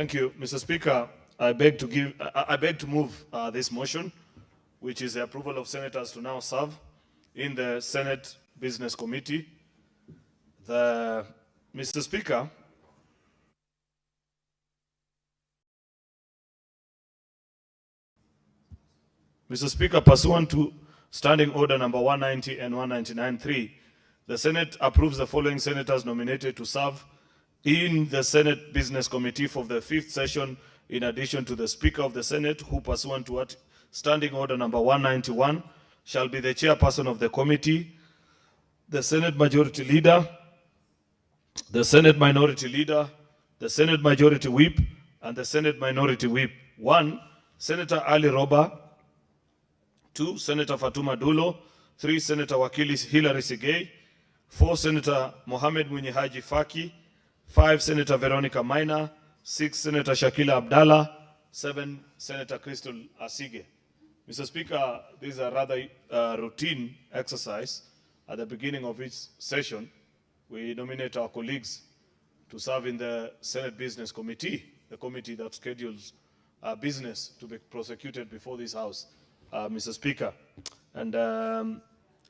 Thank you, Mr. Speaker. I beg to move this motion, which is the approval of senators to now serve in the Senate Business Committee. Mr. Speaker, pursuant to Standing Order number 190 and 199.3, the Senate approves the following senators nominated to serve in the Senate Business Committee for the 5th session, in addition to the Speaker of the Senate, who pursuant to Standing Order number 191 shall be the chairperson of the committee, the Senate Majority Leader, the Senate Minority Leader, the Senate Majority Whip, and the Senate Minority Whip. 1, Senator Ali Roba. 2, Senator Fatuma Dulo. 3, Senator Wakili Hilary Sigei. 4, Senator Mohamed Mwinyi Haji Faki. 5, Senator Veronica Maina. 6, Senator Shakila Abdallah. 7, Senator Crystal Asige. Mr. Speaker, this is a rather routine exercise. At the beginning of each session, we nominate our colleagues to serve in the Senate Business Committee, the committee that schedules business to be prosecuted before this House, Mr. Speaker. And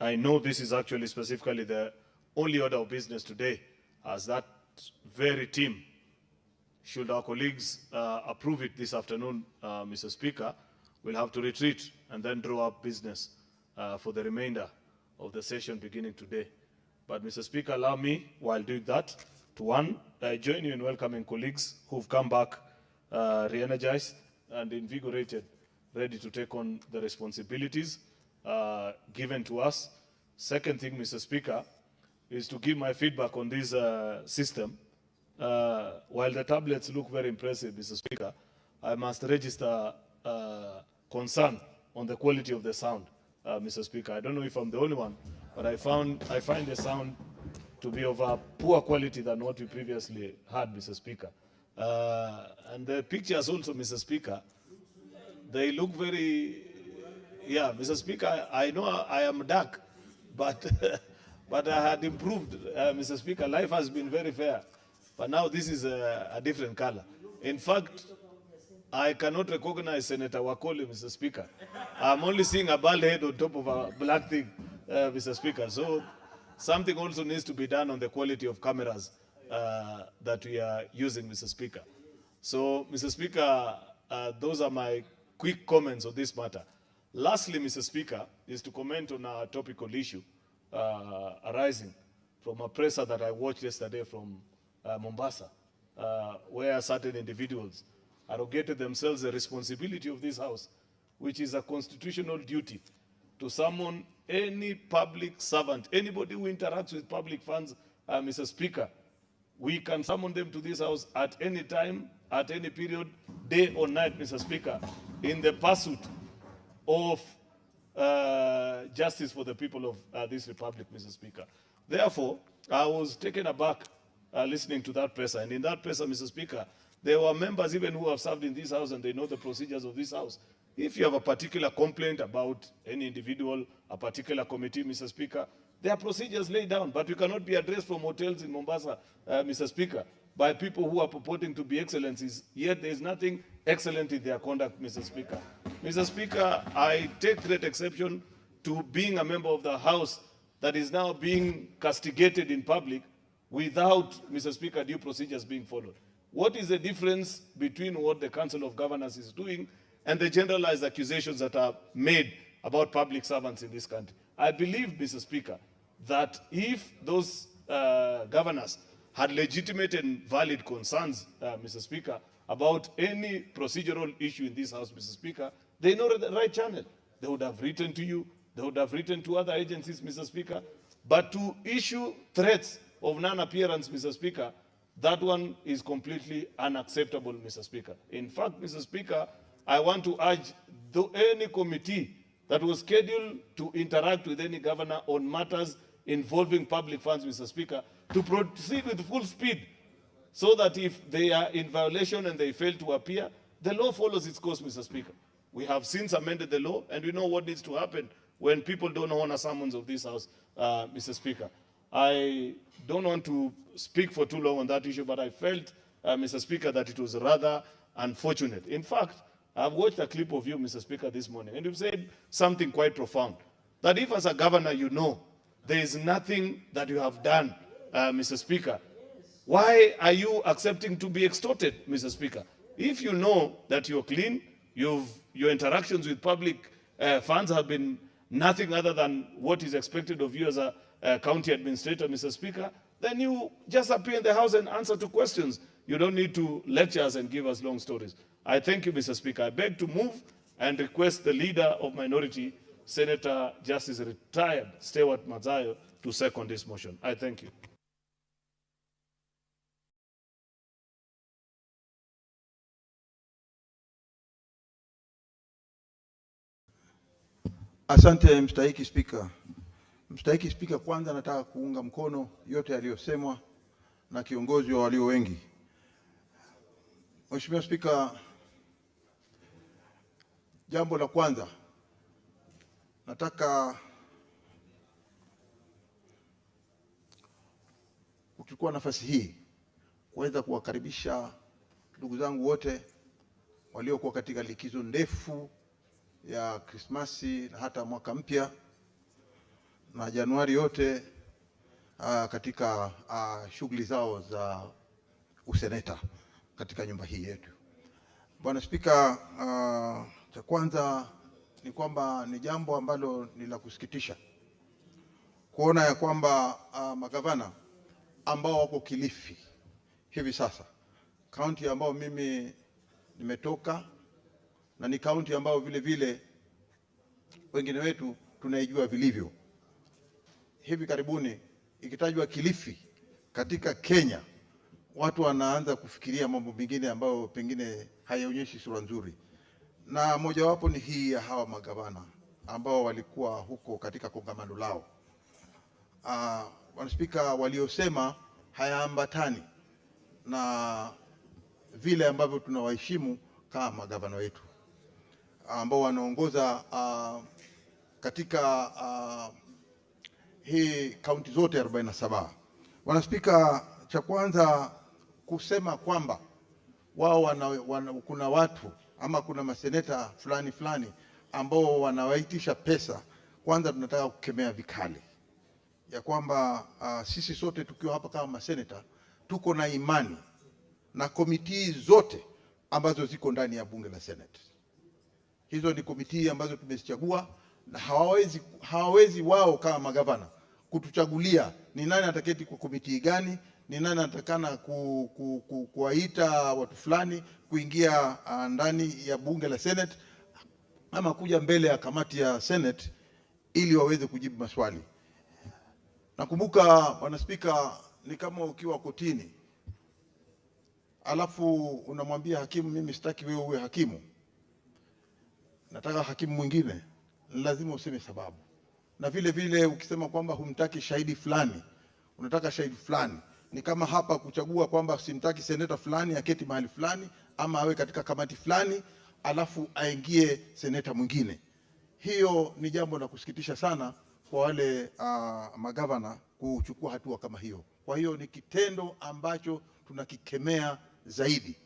I know this is actually specifically the only order of business today, as that very team, should our colleagues approve it this afternoon, Mr. Speaker, will have to retreat and then draw up business for the remainder of the session beginning today. But Mr. Speaker, allow me, while doing that, to join you in welcoming colleagues who've come back re-energized and invigorated, ready to take on the responsibilities given to us. Second thing, Mr. Speaker, is to give my feedback on this system. While the tablets look very impressive, Mr. Speaker, I must register concern on the quality of the sound, Mr. Speaker. I don't know if I'm the only one, but I find the sound to be of a poor quality than what we previously had, Mr. Speaker. And the pictures also, Mr. Speaker, they look very, yeah, Mr. Speaker, I know I am dark, but but I had improved, Mr. Speaker. Life has been very fair, but now this is a different color. In fact, I cannot recognize Senator Wakoli, Mr. Speaker. I'm only seeing a bald head on top of a black thing, Mr. Speaker. So something also needs to be done on the quality of cameras that we are using, Mr. Speaker. So, Mr. Speaker, those are my quick comments on this matter. Lastly, Mr. Speaker, is to comment on a topical issue arising from a presser that I watched yesterday from Mombasa, where certain individuals arrogated themselves the responsibility of this House, which is a constitutional duty to summon any public servant, anybody who interacts with public funds, Mr. Speaker. We can summon them to this House at any time, at any period, day or night, Mr. Speaker, in the pursuit of justice for the people of this republic, Mr. Speaker. Therefore, I was taken aback listening to that presser. And in that presser, Mr. Speaker, there were members even who have served in this House and they know the procedures of this House. If you have a particular complaint about any individual, a particular committee, Mr. Speaker, there are procedures laid down, but you cannot be addressed from hotels in Mombasa, Mr. Speaker, by people who are purporting to be excellencies, yet there is nothing excellent in their conduct, Mr. Speaker. Mr. Speaker, I take great exception to being a member of the House that is now being castigated in public without, Mr. Speaker, due procedures being followed. What is the difference between what the Council of Governors is doing and the generalized accusations that are made about public servants in this country? I believe, Mr. Speaker, that if those governors had legitimate and valid concerns, Mr. Speaker, about any procedural issue in this House, Mr. Speaker, they know the right channel. They would have written to you, they would have written to other agencies, Mr. Speaker. But to issue threats of non-appearance, Mr. Speaker, that one is completely unacceptable, Mr. Speaker. In fact, Mr. Speaker, I want to urge any committee that was scheduled to interact with any governor on matters involving public funds, Mr. Speaker, to proceed with full speed, so that if they are in violation and they fail to appear, the law follows its course, Mr. Speaker. We have since amended the law, and we know what needs to happen when people don't honor summons of this House, Mr. Speaker. I don't want to speak for too long on that issue, but I felt Mr. Speaker, that it was rather unfortunate. In fact, I've watched a clip of you, Mr. Speaker, this morning, and you've said something quite profound. That if as a governor you know there is nothing that you have done, Mr. Speaker, why are you accepting to be extorted, Mr. Speaker? If you know that you're clean, your interactions with public funds have been nothing other than what is expected of you as a county administrator, Mr. Speaker, then you just appear in the House and answer to questions. You don't need to lecture us and give us long stories. I thank you, Mr. Speaker. I beg to move and request the leader of minority, Senator Justice Retired Stewart Madzayo, to second this motion. I thank you. Asante mstahiki Spika. Mstahiki Spika, kwanza nataka kuunga mkono yote yaliyosemwa na kiongozi wa walio wengi. Mheshimiwa Spika, jambo la kwanza nataka kuchukua nafasi hii kuweza kuwakaribisha ndugu zangu wote waliokuwa katika likizo ndefu ya Krismasi na hata mwaka mpya na Januari yote katika shughuli zao za useneta katika nyumba hii yetu. Bwana Spika, cha kwanza ni kwamba ni jambo ambalo ni la kusikitisha kuona ya kwamba magavana ambao wako Kilifi hivi sasa, kaunti ambao mimi nimetoka na ni kaunti ambao vile vile wengine wetu tunaijua vilivyo. Hivi karibuni ikitajwa Kilifi katika Kenya, watu wanaanza kufikiria mambo mengine ambayo pengine hayaonyeshi sura nzuri, na mojawapo ni hii ya hawa magavana ambao walikuwa huko katika kongamano lao. Bwana Spika, waliosema hayaambatani na vile ambavyo tunawaheshimu kama magavana wetu ambao wanaongoza katika hii kaunti zote 47. Bwana Spika, cha kwanza kusema kwamba wao kuna watu ama kuna maseneta fulani ambao wanawaitisha pesa, kwanza tunataka kukemea vikali ya kwamba sisi sote tukiwa hapa kama maseneta tuko na imani na komiti zote ambazo ziko ndani ya bunge la Senate. Hizo ni komiti ambazo tumezichagua, na hawawezi wao kama magavana kutuchagulia ni nani ataketi kwa komiti gani, ni nani atakana kuwaita watu fulani kuingia ndani ya bunge la Senate ama kuja mbele ya kamati ya Senate ili waweze kujibu maswali. Nakumbuka Bwana Spika, ni kama ukiwa kotini alafu unamwambia hakimu, mimi sitaki wewe uwe hakimu, nataka hakimu mwingine, lazima useme sababu. Na vile vile ukisema kwamba humtaki shahidi fulani, unataka shahidi fulani, ni kama hapa kuchagua kwamba simtaki seneta fulani aketi mahali fulani ama awe katika kamati fulani alafu aingie seneta mwingine. Hiyo ni jambo la kusikitisha sana kwa wale magavana kuchukua hatua kama hiyo. Kwa hiyo ni kitendo ambacho tunakikemea zaidi.